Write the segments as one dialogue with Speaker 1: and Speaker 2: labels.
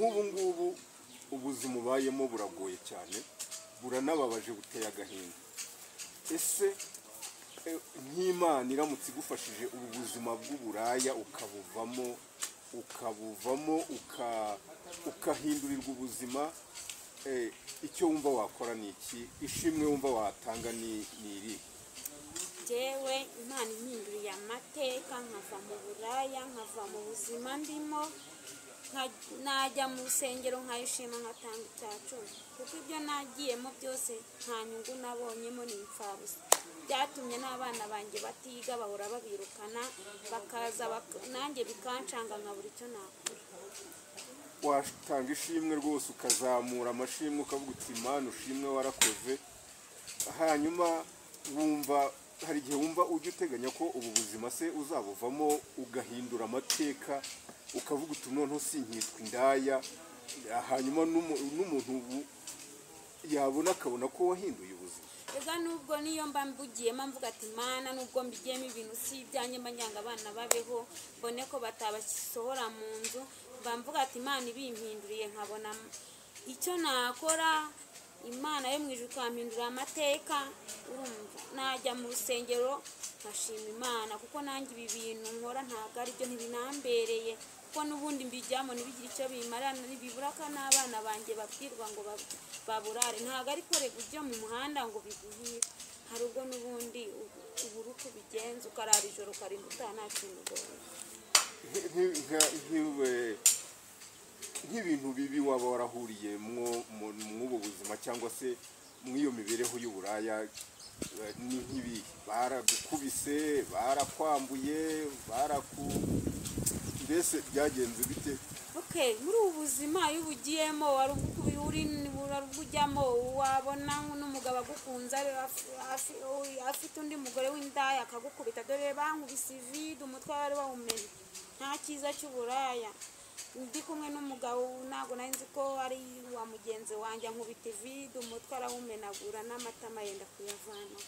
Speaker 1: nk'ubu ngubu ubuzima ubayemo buragoye cyane, buranababaje, buteye agahinda. Ese nk'Imana iramutse igufashije ubu buzima bw'uburaya ukabuvamo ukahindurirwa ubuzima, icyo wumva wakora ni iki? Ishimwe wumva watanga ni iri?
Speaker 2: Jewe Imana impinduriye amateka, nkava mu buraya, nkava mu buzima ndimo, najya mu rusengero nkayishima, nkatanga icyacu, kuko ibyo nagiyemo byose nta nyungu nabonyemo, ni imfabusa. Byatumye n'abana banjye batiga, bahora babirukana, bakaza nanjye bikancanga nkabura icyo nakora.
Speaker 1: Watanga ishimwe rwose, ukazamura amashimwe, ukavuga uti Imana ushimwe, warakoze. Hanyuma wumva hari igihe wumva ujya uteganya ko ubu buzima se uzabuvamo ugahindura amateka, ukavuga uti noneho sinkitwa indaya, hanyuma n'umuntu yabona akabona ko wahinduye ubuzima?
Speaker 2: Ega nubwo niyo mba mbugiyemo mvuga ati Mana, nubwo mbigiyemo ibintu si ibyanjye, mba njyanga abana babeho, mbone ko batabasohora mu nzu, mba mvuga ati Imana ibimpinduriye nkabona icyo nakora, Imana yo mu ijuru ikampindurira amateka. Urumva najya mu rusengero nkashima Imana, kuko nanjye ibi bintu nkora ntabwo ari byo, ntibinambereye, kuko n'ubundi mbijyamo ntibigire icyo bimarana, ntibiburaka n'abana banjye babwirwa ngo baburare. Ntabwo ari korega ujya mu muhanda ngo biguhire, hari ubwo n'ubundi ubura uko ubigenza, ukarara ijoro ukarinda utaha nta kintu ubonye.
Speaker 1: Nk'ibintu bibi waba warahuriye mw'ubu buzima cyangwa se mw'iyo mibereho y'uburaya ni nk'ibi? Baragukubise, barakwambuye, mbese byagenze bite?
Speaker 2: Okay, muri ubu buzima iyo ubugiyemo warubujyamo, wabona n'umugabo agukunze afite undi mugore w'indaya akagukubita, dore bankubise ivide, umutwe wari wawumenye. Nta cyiza cy'uburaya. Ndi kumwe n'umugabo, ntabwo nari nzi ko ari wa mugenzi wanjye, ankubita ivide, umutwe arawumenagura n'amatama yenda kuyavana.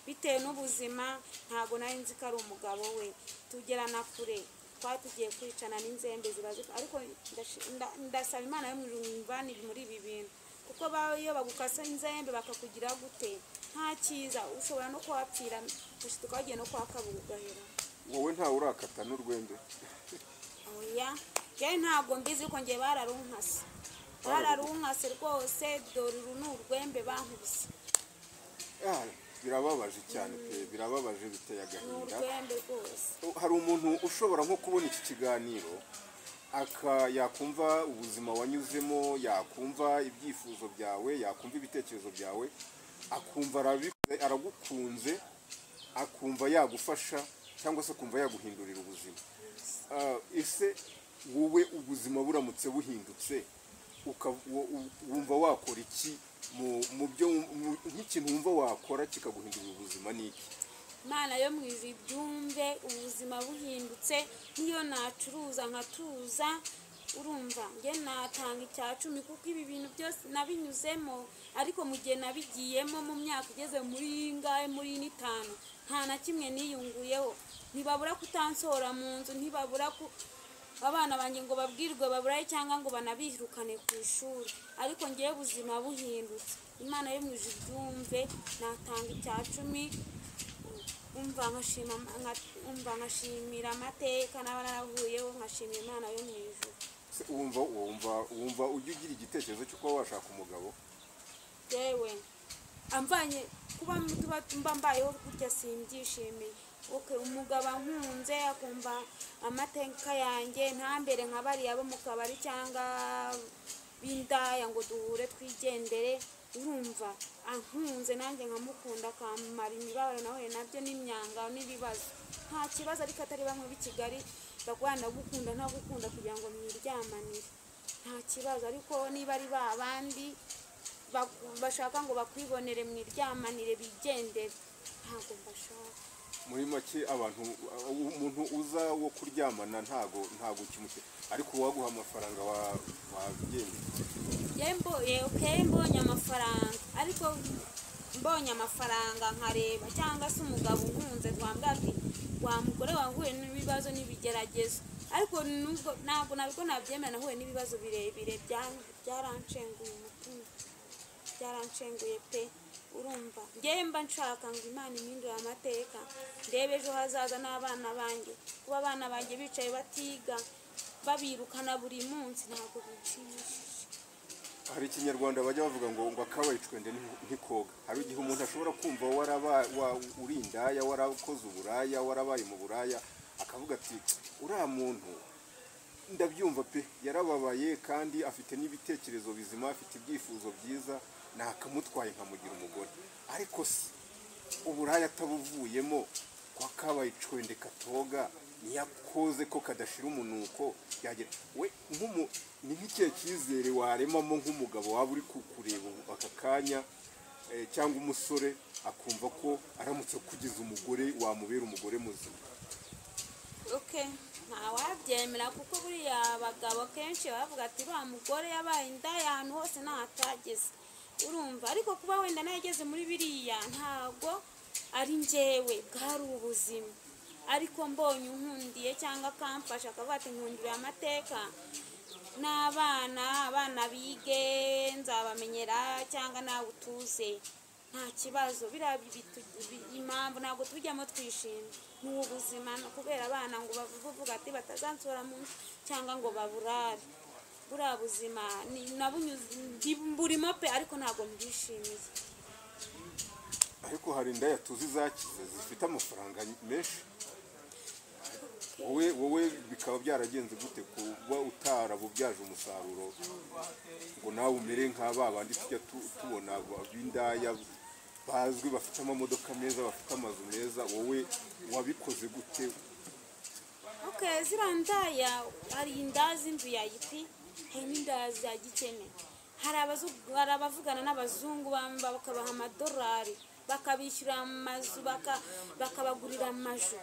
Speaker 2: Bitewe n'ubuzima ntabwo nari nzi ko ari umugabo we. Tugerana kure, twari tugiye kwicana n'inzembe zibaze, ariko ndasaba Imana yo mu ijuru imvanire muri ibi bintu, kuko iyo bagukasa inzembe bakakugira gute, nta cyiza, ushobora no kuhapfira, gushituka wagiye no kwa Kabuga ugahera.
Speaker 1: Wowe ntawe urakata n'urwembe?
Speaker 2: Oya, yewe ntabwo mbizi ko ngiye bararunkase rwose, dore uru ni urwembe bankubise.
Speaker 1: Birababaje cyane pe, birababaje, biteye agahinda.
Speaker 2: Urwembe rwose.
Speaker 1: Hari umuntu ushobora nko kubona iki kiganiro yakumva ubuzima wanyuzemo, yakumva ibyifuzo byawe, yakumva ibitekerezo byawe, akumva aragukunze, akumva yagufasha cyangwa se akumva yaguhindurira ubuzima. Ese wowe ubuzima buramutse buhindutse, wumva wakora iki? Mu byo nk'ikintu wumva wakora kikaguhindurira ubuzima ni iki?
Speaker 2: Imana yo mu ijuru ibyumve ubuzima buhindutse, niyo nacuruza nkatuza, urumva njye natanga icya 10, kuko ibi bintu byose nabinyuzemo, ariko mu gihe nabigiyemo mu myaka igeze muri 5 nta na kimwe niyunguyeho. Ntibabura kutansohora mu nzu, ntibabura abana banjye ngo babwirwe baburaye cyangwa ngo banabirukane ku ishuri, ariko ngiye ubuzima buhindutse. Imana yo mu ijuru ibyumve, natanga icya 10, umva nkashimira amateka n'abaravuyeho, nkashimira Imana yo mu ijuru.
Speaker 1: Wumva ujya ugira igitekerezo cy'uko washaka umugabo?
Speaker 2: Yewe amvanye kuba mba mbayeho gutya simbyishimiye. Umugabo ankunze akumva amateka yanjye, ntambere nka bariya bo mu kabari cyangwa b'indaya ngo duhure twigendere. Urumva ankunze nanjye nkamukunda, akamara imibabaro nawe nabyo n'imyanga n'ibibazo, nta kibazo. Ariko atari bamwe b'i Kigali bagwana gukunda nta gukunda kugira ngo mwiryamanire, nta kibazo. Ariko niba ari babandi bashaka ngo bakwibonere mwiryamanire bigendere, ntabwo mbashaka.
Speaker 1: Muri make umuntu uza wo kuryamana ntago kimuke, ariko waguha amafaranga wabyemeye?
Speaker 2: Mbonye amafaranga, ariko mbonye amafaranga nkareba, cyangwa se umugabo unkunze twambwira ati wa mugore wahuye n'ibibazo n'ibigeragezo, ariko nubwo ntabwo nabwo nabyemera, nahuye n'ibibazo birebire byaranshenguye umutima, byaranshenguye pe. urumva ngewe mba nshaka ngo Imana impindure amateka, ndebe ejo hazaza n'abana banjye. kuba abana banjye bicaye batiga babirukana buri munsi ntabwo bishimishije.
Speaker 1: hari ikinyarwanda bajya bavuga ngo akabaye icwende ntikoga. hari igihe umuntu ashobora kumva uri indaya, warakoze uburaya, warabaye mu buraya, akavuga ati uriya muntu ndabyumva pe, yarababaye kandi afite n'ibitekerezo bizima, afite ibyifuzo byiza, nakamutwaye nkamugira umugore. ariko se uburaya atabuvuyemo kwa kabaye icwende katoga, niyakoze ko kadashira umunuko yagera we ni nk'ikihe cyizere waremamo nk'umugabo waba uri kukureba aka kanya, cyangwa umusore akumva ko aramutse kugize umugore wamubera umugore muzima?
Speaker 2: Okay, ntawabyemera kuko buriya abagabo kenshi bavuga ati ba mugore yabaye indaya ahantu hose ntahatageze, urumva. ariko kuba wenda nageze muri biriya ntabwo ari njyewe, bwari ubuzima. ariko mbonye unkundiye cyangwa akamfasha akavuga ati nkundire amateka n'abana bige, nzabamenyera cyangwa nawe utuze, nta kibazo. biriya impamvu ntabwo tujyamo twishimye, ni ubuzima, kubera abana ngo bavuga ati batazansura mu nzu cyangwa ngo baburare. buriya buzima burimo pe, ariko ntabwo mbwishimiye.
Speaker 1: ariko hari indaya tuzi zakize zifite amafaranga menshi. wowe bikaba byaragenze gute kuba utarabubyaje umusaruro ngo nawe umere nk'aba bandi tujya tubona b'indaya bazwi, bafite amamodoka meza, bafite amazu meza? wowe wabikoze gute?
Speaker 2: ziriya ndaya, hari indaya z'imvip, hari n'indaya za gikene. hari abavugana n'abazungu bakabaha amadolari, bakabishyura amazu, bakabagurira amazu.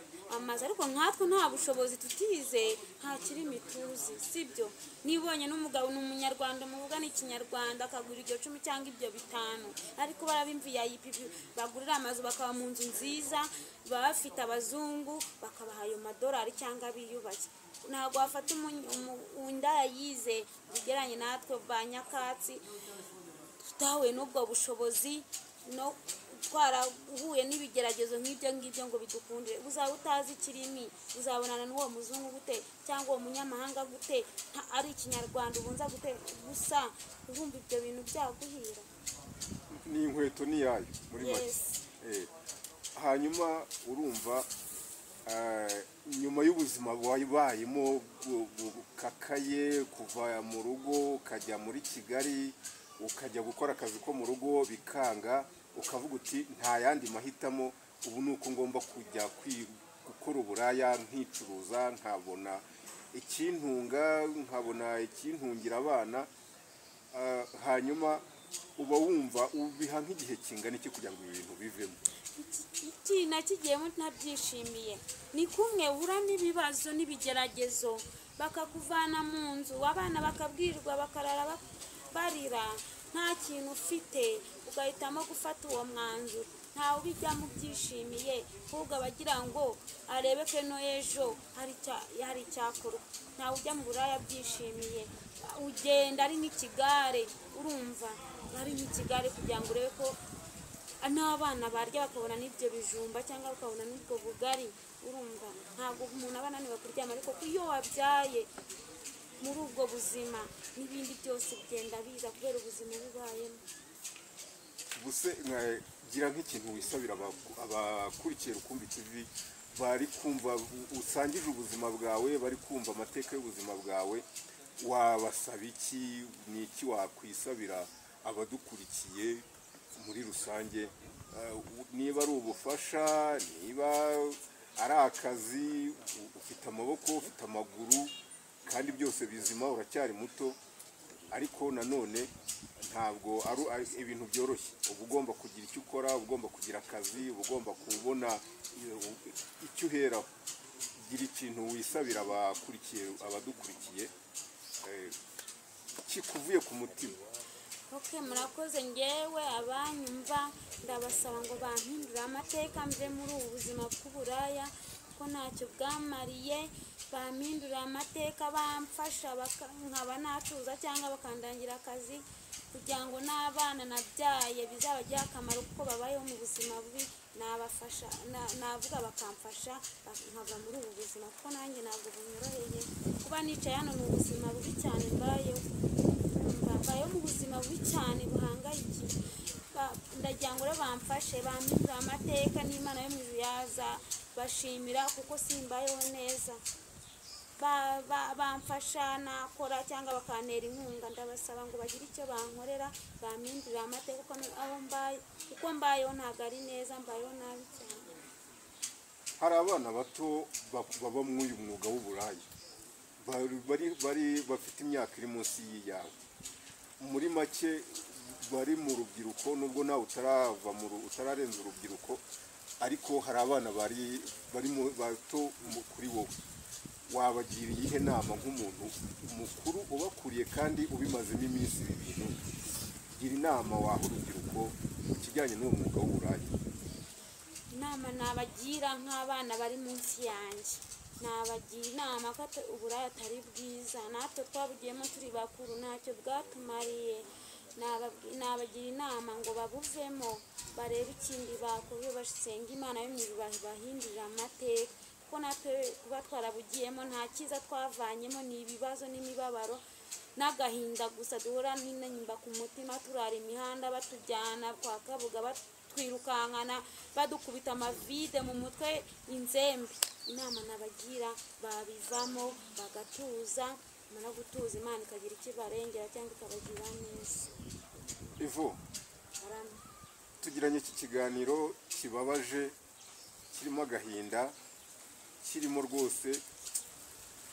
Speaker 2: ariko nkatwe nta bushobozi tutize, nta kirimi tuzi, sibyo? nibonye n'umugabo ni umunyarwanda muvugana ikinyarwanda akagura ibyo 10 cyangwa ibyo 5, ariko barabimviye bagurira amazu, bakaba mu nzu nziza, baba bafite abazungu, bakabaha ayo madolari cyangwa biyubashye. ntabwo wafata indaya yize bigeranye natwe ba nyakatsi tutahuye n'ubwo bushobozi, no twarahuye n'ibigeragezo nk'ibyo ngibyo ngo bidukundire. uzaba utazi ikirimi, uzabonana n'uwo muzungu gute cyangwa uwo munyamahanga gute, ari ikinyarwanda ubunza gute? gusa urumva ibyo bintu byaguhira.
Speaker 1: ni inkweto ni yayo muri make. hanyuma urumva nyuma y'ubuzima wabayemo bukakaye, kuva mu rugo ukajya muri Kigali, ukajya gukora akazi ko mu rugo bikanga, ukavuga uti nta yandi mahitamo, ubu nuko ngomba kujya gukora uburaya, nkicuruza, nkabona ikintunga, nkabona ikintungira abana. hanyuma uba wumva ubiha nk'igihe kingana iki kugira ngo ibintu bivemo?
Speaker 2: nakigiyemo ntabyishimiye. ni kumwe uhura n'ibibazo n'ibigeragezo, bakakuvana mu nzu, abana bakabwirwa bakarara barira, nta kintu ufite, ugahitamo gufata uwo mwanzuro. ntawe ubijyamo byishimiye, ahubwo abagira ngo arebe ko no ejo hari icyakorwa. ntawe ujya mu buraya byishimiye, ugenda ari nk'ikigare, urumva, ari nk'ikigare kugira ngo urebe ko n'abana barya, bakabona n'ibyo bijumba cyangwa bakabona n'ubwo bugari, urumva. ntabwo umuntu aba ananiwe kuryama, ariko iyo wabyaye muri ubwo buzima n'ibindi byose bigenda biza kubera ubuzima bubayemo.
Speaker 1: ubuse gira nk'ikintu wisabira abakurikiye Rukumbi TV, bari kumva usangije ubuzima bwawe, bari kumva amateka y'ubuzima bwawe, wabasaba iki? ni iki wakwisabira abadukurikiye muri rusange? niba ari ubufasha, niba ari akazi, ufite amaboko, ufite amaguru, kandi byose bizima, uracyari muto, ariko nanone ntabwo ari ibintu byoroshye. uba ugomba kugira icyo ukora, uba ugomba kugira akazi, uba ugomba kubona icyo uheraho. gira ikintu wisabira abadukurikiye kikuvuye ku mutima.
Speaker 2: murakoze. ngewe abanyumva ndabasaba ngo bampindure amateka, mve muri ubu buzima bw'uburaya kuko ntacyo bwamariye. bampindurira amateka, bamfasha nkaba nacuruza cyangwa bakandangira akazi kugira ngo n'abana nabyaye bizabagire akamaro kuko babayeho mu buzima bubi, nabafasha navuga bakamfasha nkava muri ubu buzima kuko nanjye ntabwo bunyoroheye. Kuba nicaye hano ni ubuzima bubi cyane mbayeho mu buzima bubi cyane buhangayikiye. Ndagira ngo rero bamfashe, bampindurira amateka, n'Imana yo mu ijuru yaza bashimira kuko simbayeho neza. Bamfasha nakora cyangwa bakantera inkunga, ndabasaba ngo bagire icyo bankorera, bampindurira amateka kuko mbayeho ntabwo ari neza, mbayeho nabi cyane.
Speaker 1: Hari abana bato baba muri uyu mwuga w'uburaya bafite imyaka iri munsi y'iyawe, muri make bari mu rubyiruko, nubwo nawe utararenza urubyiruko, ariko hari abana bari bato kuri wowe, wabagira iyihe nama nk'umuntu mukuru ubakuriye kandi ubimazemo iminsi ibintu? Gira inama waha urubyiruko ku kijyanye n'uwo mwuga w'uburaya.
Speaker 2: Inama nabagira nk'abana bari munsi yanjye, nabagira inama ko uburaya atari bwiza, natwe twabugiyemo turi bakuru ntacyo bwatumariye. Nabagira inama ngo babuvemo, barebe ikindi bakora, basenga Imana yo mu ijuru bahindurira amateka kuko natwe kuba twarabugiyemo nta cyiza twavanyemo, ni ibibazo n'imibabaro n'agahinda gusa duhora n'intimba ku mutima, turara imihanda batujyana kwa Kabuga batwirukankana badukubita amavide mu mutwe, inzembe. Inama nabagira babivamo bagatuza, no gutuza Imana ikagira icyo ibarengera cyangwa ikabagira neza.
Speaker 1: Ivo, tugiranye iki kiganiro kibabaje, kirimo agahinda, kirimo rwose,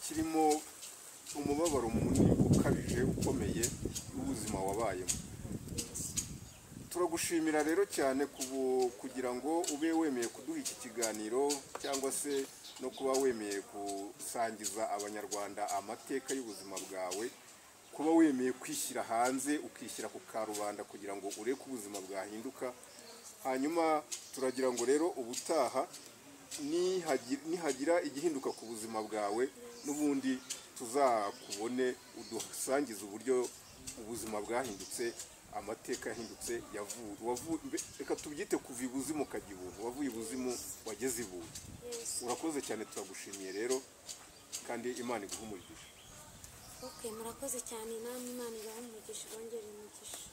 Speaker 1: kirimo umubabaro munini ukabije ukomeye w'ubuzima wabayemo. Turagushimira rero cyane kugira ngo ube wemeye kuduha iki kiganiro, cyangwa se no kuba wemeye gusangiza abanyarwanda amateka y'ubuzima bwawe, kuba wemeye kwishyira hanze ukishyira ku karubanda kugira ngo ureke ubuzima bwahinduka. Hanyuma turagira ngo rero ubutaha nihagira igihinduka ku buzima bwawe, n'ubundi tuzakubone udusangize uburyo ubuzima bwahindutse, amateka yahindutse, reka tubyite kuva ibuzimu ukajya ibuntu, wavuye ibuzimu wageze ibuntu. Urakoze cyane, turagushimiye rero kandi Imana iguhe umugisha.
Speaker 2: Murakoze cyane, namwe Imana ibahe umugisha, bongere umugisha.